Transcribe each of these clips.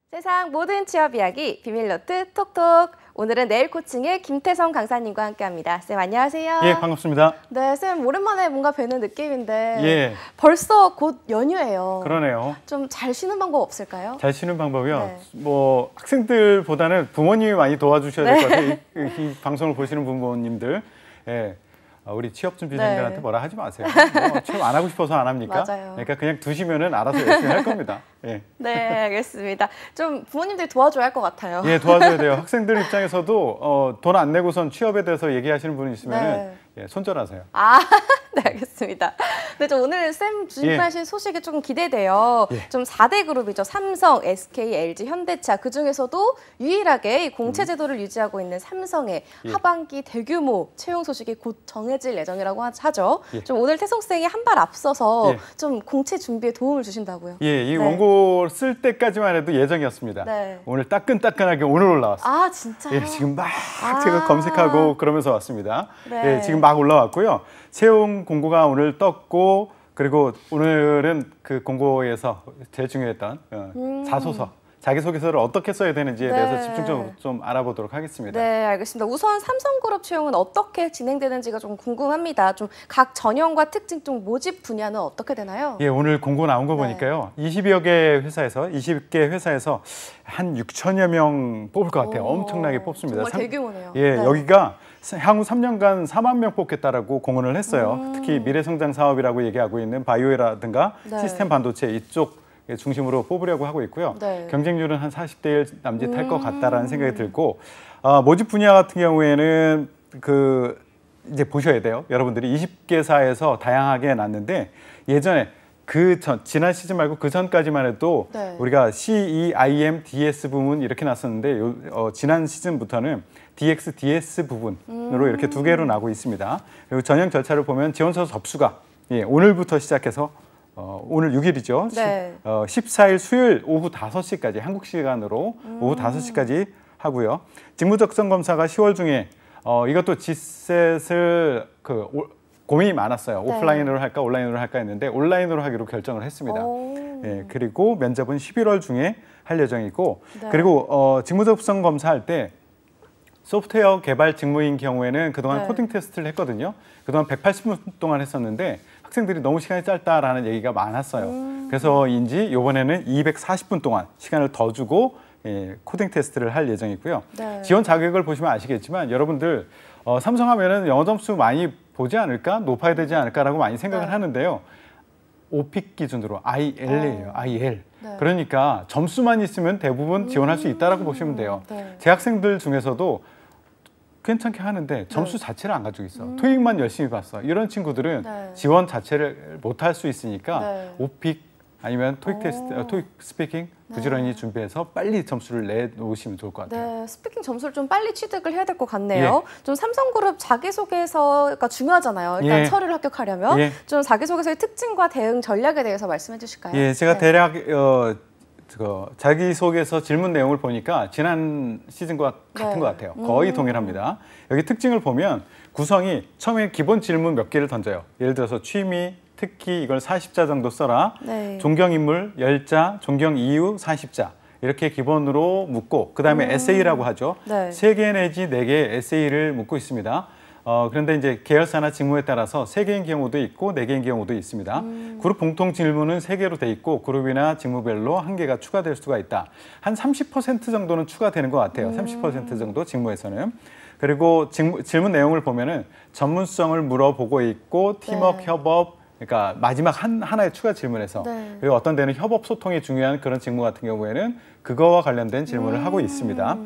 세상 모든 취업 이야기 비밀노트 톡톡. 오늘은 네일 코칭의 김태성 강사님과 함께합니다. 쌤 안녕하세요. 예, 반갑습니다. 네, 쌤 오랜만에 뭔가 뵈는 느낌인데 예. 벌써 곧 연휴예요. 그러네요. 좀 잘 쉬는 방법 없을까요? 잘 쉬는 방법이요? 네. 뭐 학생들보다는 부모님이 많이 도와주셔야 될 것 네. 같아요. 이 방송을 보시는 부모님들. 예. 우리 취업 준비생들한테 네. 뭐라 하지 마세요. 뭐 취업 안 하고 싶어서 안 합니까? 맞아요. 그러니까 그냥 두시면은 알아서 열심히 할 겁니다. 예. 네, 알겠습니다. 좀 부모님들이 도와줘야 할 것 같아요. 예, 도와줘야 돼요. 학생들 입장에서도 돈 안 내고선 취업에 대해서 얘기하시는 분이 있으면은 네. 예, 손절하세요. 아, 네, 알겠습니다. 네, 저 오늘 쌤 준비하신 소식이 조금 기대돼요. 예. 좀 4대 그룹이죠. 삼성, SK, LG, 현대차. 그중에서도 유일하게 이 공채 제도를 유지하고 있는 삼성의 예. 하반기 대규모 채용 소식이 곧 정해질 예정이라고 하죠. 예. 좀 오늘 태성 쌤이 한 발 앞서서 예. 좀 공채 준비에 도움을 주신다고요. 예, 이 네. 원고 쓸 때까지만 해도 예정이었습니다. 네. 오늘 따끈따끈하게 오늘 올라왔어요. 아, 진짜요? 예, 지금 막 아. 제가 검색하고 그러면서 왔습니다. 네. 예, 지금 막 올라왔고요. 채용 공고가 오늘 떴고, 그리고 오늘은 그 공고에서 제일 중요했던 자소서, 자기소개서를 어떻게 써야 되는지에 대해서 네. 집중적으로 좀 알아보도록 하겠습니다. 네, 알겠습니다. 우선 삼성그룹 채용은 어떻게 진행되는지가 좀 궁금합니다. 좀 각 전형과 특징, 좀 모집 분야는 어떻게 되나요? 예, 오늘 공고 나온 거 네. 보니까요. 20여 개 회사에서, 20개 회사에서 한 6천여 명 뽑을 것 같아요. 오, 엄청나게 뽑습니다. 정말 대규모네요. 예, 네. 여기가 향후 3년간 4만 명 뽑겠다라고 공언을 했어요. 특히 미래성장 사업이라고 얘기하고 있는 바이오라든가 네. 시스템 반도체 이쪽 중심으로 뽑으려고 하고 있고요. 네. 경쟁률은 한 40대 1 남짓할 것 같다라는 생각이 들고, 모집 분야 같은 경우에는 이제 보셔야 돼요. 여러분들이 20개사에서 다양하게 났는데, 예전에 지난 시즌 말고 그 전까지만 해도 네. 우리가 CEIM, DS 부문 이렇게 났었는데 지난 시즌부터는 DX, DS 부분으로 이렇게 두 개로 나고 있습니다. 그리고 전형 절차를 보면 지원서 접수가 오늘부터 시작해서 오늘 6일이죠. 네. 14일 수요일 오후 5시까지 한국 시간으로 오후 5시까지 하고요. 직무적성 검사가 10월 중에 이것도 지셋을 고민이 많았어요. 네. 오프라인으로 할까 온라인으로 할까 했는데 온라인으로 하기로 결정을 했습니다. 예, 그리고 면접은 11월 중에 할 예정이고, 네. 그리고 직무적성 검사할 때 소프트웨어 개발 직무인 경우에는 그동안 네. 코딩 테스트를 했거든요. 그동안 180분 동안 했었는데 학생들이 너무 시간이 짧다라는 얘기가 많았어요. 그래서인지 이번에는 240분 동안 시간을 더 주고 코딩 테스트를 할 예정이고요. 네. 지원 자격을 보시면 아시겠지만 여러분들 삼성하면은 영어 점수 많이 보지 않을까? 높아야 되지 않을까라고 많이 생각을 네. 하는데요. 오픽 기준으로 IL이에요. IL. 네. 그러니까 점수만 있으면 대부분 지원할 수 있다라고 보시면 돼요. 네. 재학생들 중에서도 괜찮게 하는데 점수 자체를 안 가지고 있어. 토익만 열심히 봤어. 이런 친구들은 네. 지원 자체를 못 할 수 있으니까 네. 오픽 아니면 토익 테스트, 토익 스피킹 부지런히 준비해서 빨리 점수를 내놓으시면 좋을 것 같아요. 네, 스피킹 점수를 좀 빨리 취득을 해야 될 것 같네요. 좀 삼성그룹 자기소개서가 중요하잖아요. 일단 서류를 합격하려면. 좀 자기소개서의 특징과 대응 전략에 대해서 말씀해 주실까요? 예, 제가 대략 자기소개서 질문 내용을 보니까 지난 시즌과 같은 것 같아요. 거의 동일합니다. 여기 특징을 보면 구성이 처음에 기본 질문 몇 개를 던져요. 예를 들어서 취미, 특히 이걸 40자 정도 써라. 네. 존경인물 10자, 존경 이유 40자. 이렇게 기본으로 묻고 그다음에 에세이라고 하죠. 네. 3개 내지 4개의 에세이를 묻고 있습니다. 그런데 이제 계열사나 직무에 따라서 3개인 경우도 있고 4개인 경우도 있습니다. 그룹 공통 질문은 3개로 돼 있고 그룹이나 직무별로 1개가 추가될 수가 있다. 한 30% 정도는 추가되는 것 같아요. 30% 정도 직무에서는. 그리고 질문 내용을 보면은 전문성을 물어보고 있고 팀워크, 협업, 그러니까 마지막 하나의 추가 질문에서 그리고 어떤 데는 협업 소통이 중요한 그런 직무 같은 경우에는 그거와 관련된 질문을 하고 있습니다.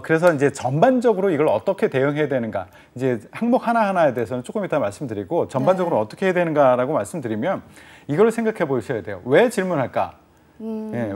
그래서 이제 전반적으로 이걸 어떻게 대응해야 되는가, 이제 항목 하나하나에 대해서는 조금 이따 말씀드리고 전반적으로 어떻게 해야 되는가라고 말씀드리면 이걸 생각해 보셔야 돼요. 왜 질문할까?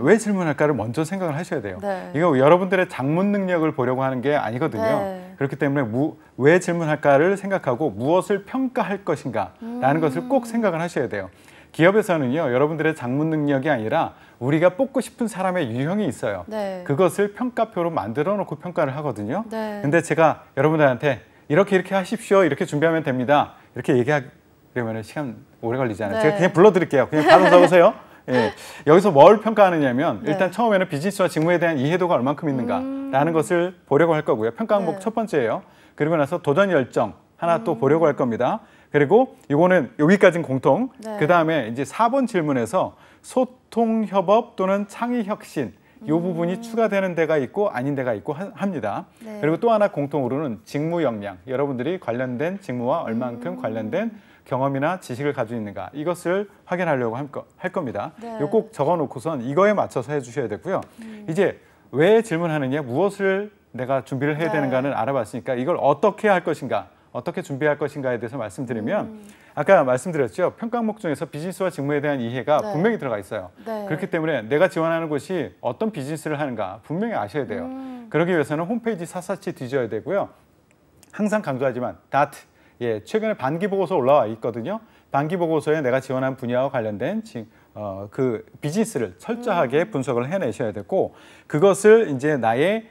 왜 질문할까를 먼저 생각을 하셔야 돼요. 네. 이거 여러분들의 작문 능력을 보려고 하는 게 아니거든요. 네. 그렇기 때문에 왜 질문할까를 생각하고 무엇을 평가할 것인가라는 것을 꼭 생각을 하셔야 돼요. 기업에서는요, 여러분들의 작문 능력이 아니라 우리가 뽑고 싶은 사람의 유형이 있어요. 네. 그것을 평가표로 만들어 놓고 평가를 하거든요. 네. 근데 제가 여러분들한테 이렇게 하십시오, 이렇게 준비하면 됩니다, 이렇게 얘기하려면 시간 오래 걸리잖아요. 네. 제가 그냥 불러드릴게요. 그냥 바로 적으세요. 예, 여기서 뭘 평가하느냐면 일단 처음에는 비즈니스와 직무에 대한 이해도가 얼만큼 있는가라는 것을 보려고 할 거고요. 평가 항목 첫 번째예요. 그리고 나서 도전 열정 하나 또 보려고 할 겁니다. 그리고 이거는 여기까지는 공통. 그 다음에 이제 4번 질문에서 소통, 협업 또는 창의 혁신 이 부분이 추가되는 데가 있고 아닌 데가 있고 합니다. 그리고 또 하나 공통으로는 직무 역량, 여러분들이 관련된 직무와 얼만큼 관련된 경험이나 지식을 가지고 있는가 이것을 확인하려고 할 겁니다. 이거 꼭 적어놓고선 이거에 맞춰서 해주셔야 되고요. 이제 왜 질문하느냐, 무엇을 내가 준비를 해야 되는가는 알아봤으니까 이걸 어떻게 할 것인가, 어떻게 준비할 것인가에 대해서 말씀드리면 아까 말씀드렸죠. 평가 항목 중에서 비즈니스와 직무에 대한 이해가 분명히 들어가 있어요. 그렇기 때문에 내가 지원하는 곳이 어떤 비즈니스를 하는가 분명히 아셔야 돼요. 그러기 위해서는 홈페이지 샅샅이 뒤져야 되고요. 항상 강조하지만 다트, 예, 최근에 반기 보고서 올라와 있거든요. 반기 보고서에 내가 지원한 분야와 관련된 그 비즈니스를 철저하게 분석을 해내셔야 되고 그것을 이제 나의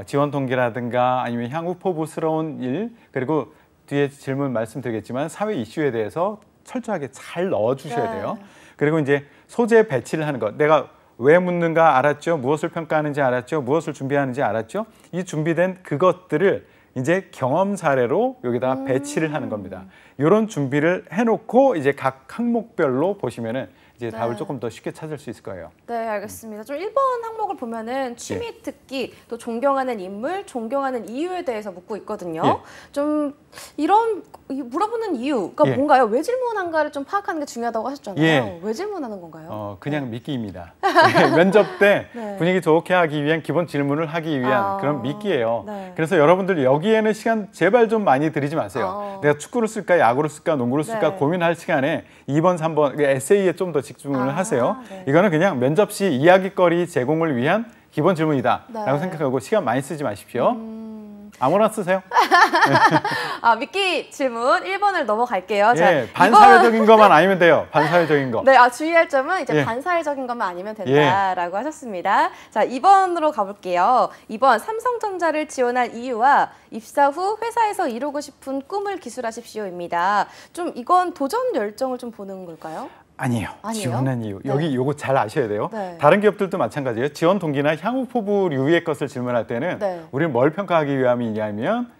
지원 동기라든가 아니면 향후 포부스러운 일 그리고 뒤에 질문 말씀드리겠지만 사회 이슈에 대해서 철저하게 잘 넣어주셔야 돼요. 그리고 이제 소재 배치를 하는 것. 내가 왜 묻는가 알았죠? 무엇을 평가하는지 알았죠? 무엇을 준비하는지 알았죠? 이 준비된 그것들을 이제 경험 사례로 여기다 배치를 하는 겁니다. 이런 준비를 해놓고 이제 각 항목별로 보시면은 이제 답을 조금 더 쉽게 찾을 수 있을 거예요. 네, 알겠습니다. 좀 1번 항목을 보면은 취미, 특기, 또 존경하는 인물, 존경하는 이유에 대해서 묻고 있거든요. 좀 이런 물어보는 이유가 뭔가요? 왜 질문한가를 좀 파악하는 게 중요하다고 하셨잖아요. 왜 질문하는 건가요? 그냥 미끼입니다. 면접 때 분위기 좋게 하기 위한 기본 질문을 하기 위한 그런 미끼예요. 그래서 여러분들 여기에는 시간 제발 좀 많이 들이지 마세요. 내가 축구를 쓸까, 야구를 쓸까, 농구를 쓸까 고민할 시간에 2번, 3번 에세이에 좀 더 집중을 하세요. 이거는 그냥 면접 시 이야기거리 제공을 위한 기본 질문이다 라고 생각하고 시간 많이 쓰지 마십시오. 아무나 쓰세요. 미끼 질문 1번을 넘어갈게요. 예, 자, 반사회적인 것만 아니면 돼요. 반사회적인 거. 네, 주의할 점은 이제 반사회적인 것만 아니면 된다라고 하셨습니다. 자, 2번으로 가볼게요. 2번 삼성전자를 지원할 이유와 입사 후 회사에서 이루고 싶은 꿈을 기술하십시오입니다. 좀 이건 도전 열정을 좀 보는 걸까요? 아니에요. 지원한 이유. 여기 요거 잘 아셔야 돼요. 다른 기업들도 마찬가지예요. 지원 동기나 향후 포부류의 것을 질문할 때는 우리는 뭘 평가하기 위함이냐면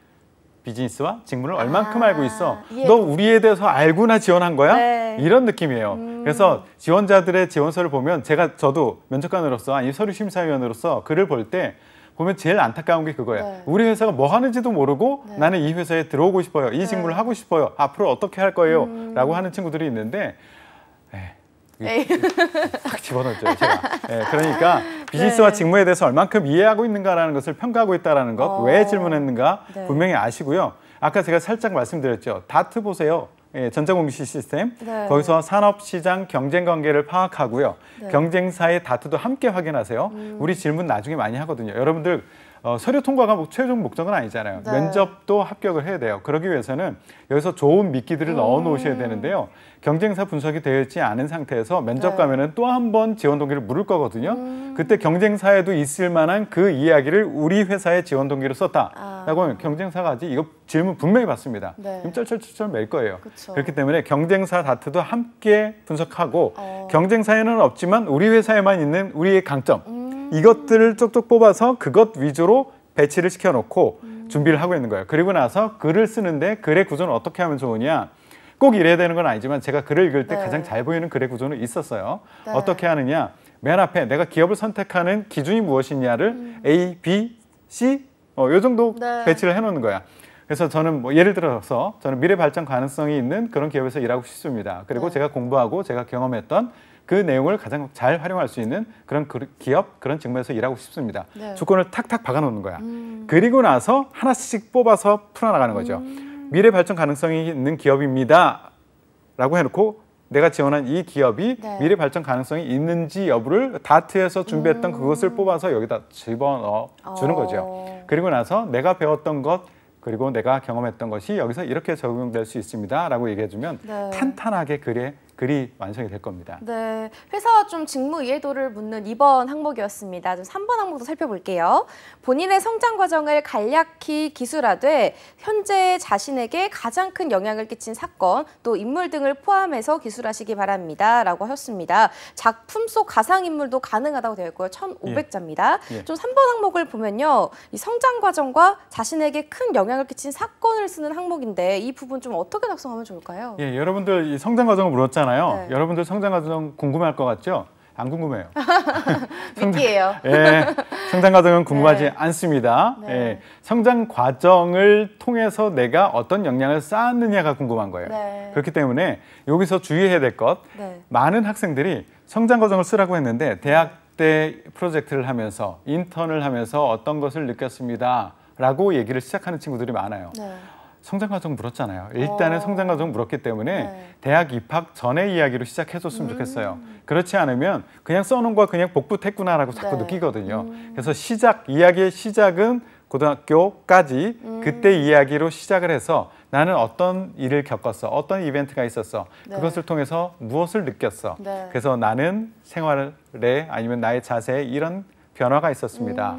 비즈니스와 직무를 얼만큼 알고 있어. 너 우리에 대해서 알고나 지원한 거야? 이런 느낌이에요. 그래서 지원자들의 지원서를 보면 저도 면접관으로서 아니 서류 심사위원으로서 글을 볼 때 보면 제일 안타까운 게 그거예요. 우리 회사가 뭐 하는지도 모르고 나는 이 회사에 들어오고 싶어요. 이 직무를 하고 싶어요. 앞으로 어떻게 할 거예요? 라고 하는 친구들이 있는데 딱 집어넣었죠, 제가. 그러니까 비즈니스와 직무에 대해서 얼만큼 이해하고 있는가라는 것을 평가하고 있다는 것, 왜 질문했는가 분명히 아시고요. 아까 제가 살짝 말씀드렸죠. 다트 보세요. 전자공시 시스템. 거기서 산업시장 경쟁관계를 파악하고요. 경쟁사의 다트도 함께 확인하세요. 우리 질문 나중에 많이 하거든요. 여러분들 서류 통과가 최종 목적은 아니잖아요. 면접도 합격을 해야 돼요. 그러기 위해서는 여기서 좋은 미끼들을 넣어 놓으셔야 되는데요. 경쟁사 분석이 되어 있지 않은 상태에서 면접 가면은 또 한 번 지원 동기를 물을 거거든요. 그때 경쟁사에도 있을 만한 그 이야기를 우리 회사의 지원 동기로 썼다라고 하면 경쟁사가 아직 이거 질문 분명히 받습니다. 그럼 쩔쩔쩔 맬 거예요. 그렇기 때문에 경쟁사 다트도 함께 분석하고 경쟁사에는 없지만 우리 회사에만 있는 우리의 강점 이것들을 쪽쪽 뽑아서 그것 위주로 배치를 시켜놓고 준비를 하고 있는 거예요. 그리고 나서 글을 쓰는데 글의 구조는 어떻게 하면 좋으냐. 꼭 이래야 되는 건 아니지만 제가 글을 읽을 때 가장 잘 보이는 글의 구조는 있었어요. 어떻게 하느냐. 맨 앞에 내가 기업을 선택하는 기준이 무엇이냐를 A, B, C 이 정도 배치를 해놓는 거야. 그래서 저는 뭐 예를 들어서 저는 미래 발전 가능성이 있는 그런 기업에서 일하고 싶습니다. 그리고 제가 공부하고 제가 경험했던 그 내용을 가장 잘 활용할 수 있는 그런 기업, 그런 직무에서 일하고 싶습니다. 조건을 탁탁 박아놓는 거야. 그리고 나서 하나씩 뽑아서 풀어나가는 거죠. 미래 발전 가능성이 있는 기업입니다. 라고 해놓고 내가 지원한 이 기업이 미래 발전 가능성이 있는지 여부를 다트에서 준비했던 그것을 뽑아서 여기다 집어넣어 주는 거죠. 그리고 나서 내가 배웠던 것, 그리고 내가 경험했던 것이 여기서 이렇게 적용될 수 있습니다. 라고 얘기해주면 탄탄하게 글에 글이 완성이 될 겁니다. 네, 회사와 좀 직무 이해도를 묻는 2번 항목이었습니다. 좀 3번 항목도 살펴볼게요. 본인의 성장 과정을 간략히 기술하되 현재 자신에게 가장 큰 영향을 끼친 사건, 또 인물 등을 포함해서 기술하시기 바랍니다. 라고 하셨습니다. 작품 속 가상인물도 가능하다고 되어 있고요. 1,500자입니다. 예. 좀 3번 항목을 보면요. 이 성장 과정과 자신에게 큰 영향을 끼친 사건을 쓰는 항목인데 이 부분 좀 어떻게 작성하면 좋을까요? 예, 여러분들 이 성장 과정을 물었잖아요. 네. 여러분들 성장 과정 궁금해할 것 같죠? 안 궁금해요. 미끼예요. 예, 성장 과정은 궁금하지 네. 않습니다. 네. 예, 성장 과정을 통해서 내가 어떤 역량을 쌓았느냐가 궁금한 거예요. 네. 그렇기 때문에 여기서 주의해야 될 것, 네. 많은 학생들이 성장 과정을 쓰라고 했는데 대학 때 프로젝트를 하면서 인턴을 하면서 어떤 것을 느꼈습니다 라고 얘기를 시작하는 친구들이 많아요. 네. 성장 과정 물었잖아요. 일단은 성장 과정 물었기 때문에 네. 대학 입학 전의 이야기로 시작해줬으면 좋겠어요. 그렇지 않으면 그냥 써놓은 거 그냥 복붙했구나라고 자꾸 네. 느끼거든요. 그래서 이야기의 시작은 고등학교까지 그때 이야기로 시작을 해서 나는 어떤 일을 겪었어, 어떤 이벤트가 있었어, 네. 그것을 통해서 무엇을 느꼈어. 네. 그래서 나는 생활에 아니면 나의 자세에 이런 변화가 있었습니다.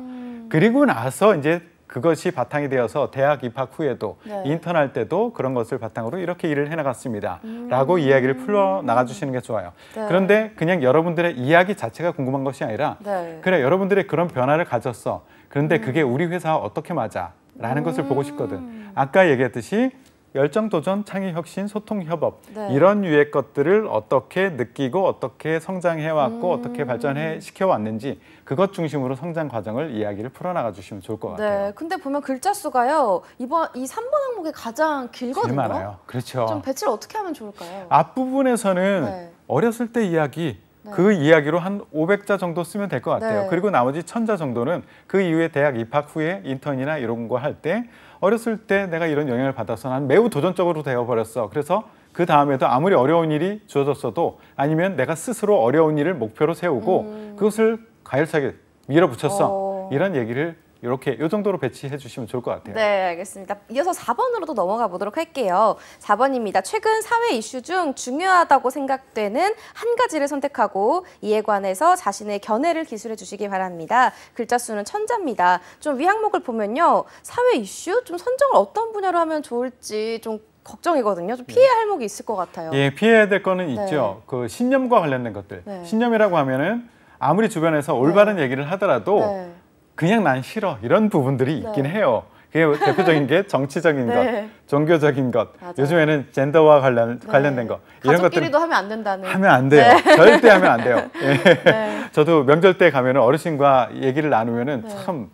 그리고 나서 이제 그것이 바탕이 되어서 대학 입학 후에도 네. 인턴할 때도 그런 것을 바탕으로 이렇게 일을 해나갔습니다. 라고 이야기를 풀어나가 주시는 게 좋아요. 네. 그런데 그냥 여러분들의 이야기 자체가 궁금한 것이 아니라 네. 그래, 여러분들의 그런 변화를 가졌어. 그런데 그게 우리 회사와 어떻게 맞아? 라는 것을 보고 싶거든. 아까 얘기했듯이 열정, 도전, 창의, 혁신, 소통, 협업 네. 이런 류의 것들을 어떻게 느끼고 어떻게 성장해왔고 어떻게 발전해 시켜왔는지 그것 중심으로 성장 과정을 이야기를 풀어나가 주시면 좋을 것 같아요. 네, 근데 보면 글자 수가요. 이 3번 항목이 가장 길거든요. 제일 많아요. 그렇죠. 좀 배치를 어떻게 하면 좋을까요? 앞부분에서는 네. 어렸을 때 이야기, 네. 그 이야기로 한 500자 정도 쓰면 될 것 같아요. 네. 그리고 나머지 1000자 정도는 그 이후에 대학 입학 후에 인턴이나 이런 거 할 때 어렸을 때 내가 이런 영향을 받아서 난 매우 도전적으로 되어버렸어. 그래서 그 다음에도 아무리 어려운 일이 주어졌어도 아니면 내가 스스로 어려운 일을 목표로 세우고 그것을 가열차게 밀어붙였어. 이런 얘기를 이렇게 이 정도로 배치해 주시면 좋을 것 같아요. 네, 알겠습니다. 이어서 4번으로도 넘어가 보도록 할게요. 4번입니다. 최근 사회 이슈 중 중요하다고 생각되는 한 가지를 선택하고 이에 관해서 자신의 견해를 기술해 주시기 바랍니다. 글자 수는 1000자입니다. 좀 위 항목을 보면요. 사회 이슈? 좀 선정을 어떤 분야로 하면 좋을지 좀 걱정이거든요. 좀 피해야 할 항목이 있을 것 같아요. 예, 피해야 될 거는 있죠. 그 신념과 관련된 것들. 네. 신념이라고 하면은 아무리 주변에서 올바른 얘기를 하더라도 네. 그냥 난 싫어 이런 부분들이 있긴 해요. 그게 대표적인 게 정치적인 네. 것, 종교적인 것, 맞아요. 요즘에는 젠더와 관련된 것 이런 것들 가족끼리도 하면 안 된다는. 하면 안 돼요. 절대 하면 안 돼요. 예. 네. 저도 명절 때 가면은 어르신과 얘기를 나누면은 네. 참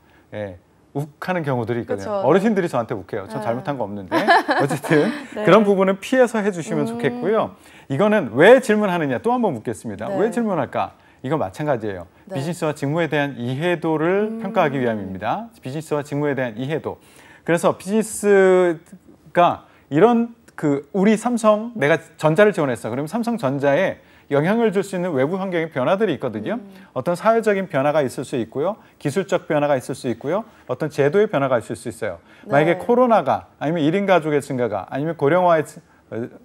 욱하는 경우들이 있거든요. 그쵸. 어르신들이 저한테 욱해요. 전 네. 잘못한 거 없는데 어쨌든 네. 그런 부분은 피해서 해주시면 좋겠고요. 이거는 왜 질문하느냐 또 한 번 묻겠습니다. 네. 왜 질문할까? 이거 마찬가지예요. 네. 비즈니스와 직무에 대한 이해도를 평가하기 위함입니다. 비즈니스와 직무에 대한 이해도. 그래서 비즈니스가 이런 우리 삼성, 내가 전자를 지원했어. 그러면 삼성전자에 영향을 줄 수 있는 외부 환경의 변화들이 있거든요. 어떤 사회적인 변화가 있을 수 있고요. 기술적 변화가 있을 수 있고요. 어떤 제도의 변화가 있을 수 있어요. 네. 만약에 코로나가 아니면 1인 가족의 증가가 아니면 고령화의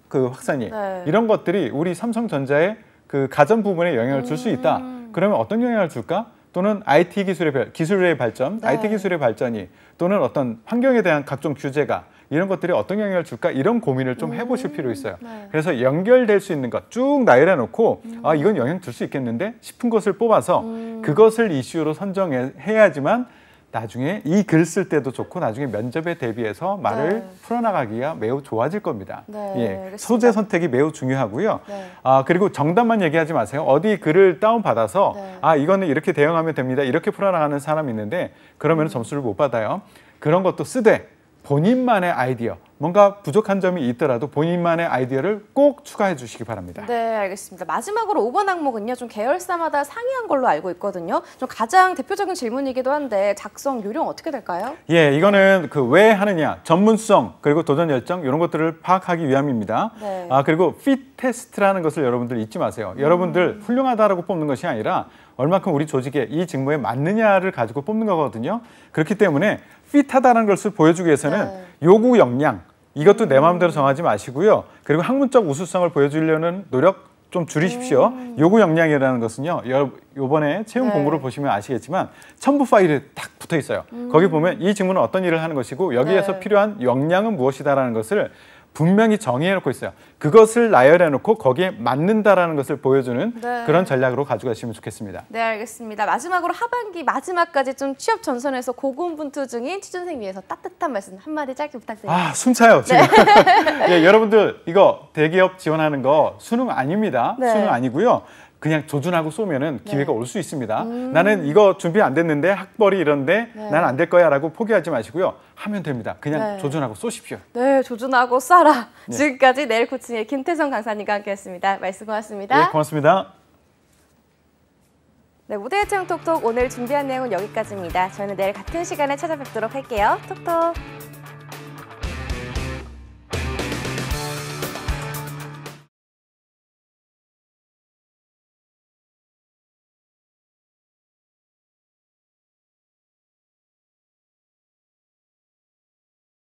그 확산이 네. 이런 것들이 우리 삼성전자의 그 가전 부분에 영향을 줄 수 있다. 그러면 어떤 영향을 줄까? 또는 IT 기술의 발전, 네. IT 기술의 발전이 또는 어떤 환경에 대한 각종 규제가 이런 것들이 어떤 영향을 줄까? 이런 고민을 좀 해보실 필요 있어요. 네. 그래서 연결될 수 있는 것 쭉 나열해 놓고 아 이건 영향 줄 수 있겠는데 싶은 것을 뽑아서 그것을 이슈로 선정해야지만 나중에 이 글 쓸 때도 좋고 나중에 면접에 대비해서 말을 네. 풀어나가기가 매우 좋아질 겁니다. 네, 예, 알겠습니다. 소재 선택이 매우 중요하고요. 네. 그리고 정답만 얘기하지 마세요. 어디 글을 다운받아서 네. 이거는 이렇게 대응하면 됩니다. 이렇게 풀어나가는 사람이 있는데 그러면 점수를 못 받아요. 그런 것도 쓰되 본인만의 아이디어, 뭔가 부족한 점이 있더라도 본인만의 아이디어를 꼭 추가해 주시기 바랍니다. 네, 알겠습니다. 마지막으로 5번 항목은요. 좀 계열사마다 상이한 걸로 알고 있거든요. 좀 가장 대표적인 질문이기도 한데 작성 요령 어떻게 될까요? 예, 이거는 왜 하느냐, 전문성, 그리고 도전 열정 이런 것들을 파악하기 위함입니다. 네. 그리고 fit 테스트라는 것을 여러분들 잊지 마세요. 여러분들 훌륭하다라고 뽑는 것이 아니라 얼마큼 우리 조직에 이 직무에 맞느냐를 가지고 뽑는 거거든요. 그렇기 때문에 핏하다는 것을 보여주기 위해서는 네. 요구 역량, 이것도 내 마음대로 정하지 마시고요. 그리고 학문적 우수성을 보여주려는 노력 좀 줄이십시오. 요구 역량이라는 것은요. 요번에 채용 공고를 보시면 아시겠지만 첨부 파일에 딱 붙어 있어요. 거기 보면 이 직무는 어떤 일을 하는 것이고 여기에서 필요한 역량은 무엇이다라는 것을 분명히 정의해놓고 있어요. 그것을 나열해놓고 거기에 맞는다라는 것을 보여주는 그런 전략으로 가져가시면 좋겠습니다. 네, 알겠습니다. 마지막으로 하반기 마지막까지 좀 취업 전선에서 고군분투 중인 취준생 위해서 따뜻한 말씀 한마디 짧게 부탁드립니다. 숨차요 지금. 예, 여러분들 이거 대기업 지원하는 거 수능 아닙니다. 수능 아니고요. 그냥 조준하고 쏘면은 기회가 올 수 있습니다. 나는 이거 준비 안 됐는데 학벌이 이런데 난 안 될 거야 라고 포기하지 마시고요. 하면 됩니다. 그냥 조준하고 쏘십시오. 네, 조준하고 쏴라. 지금까지 내일 코칭의 김태성 강사님과 함께했습니다. 말씀 고맙습니다. 네, 고맙습니다. 네, 무대의 체험 톡톡 오늘 준비한 내용은 여기까지입니다. 저희는 내일 같은 시간에 찾아뵙도록 할게요. 톡톡.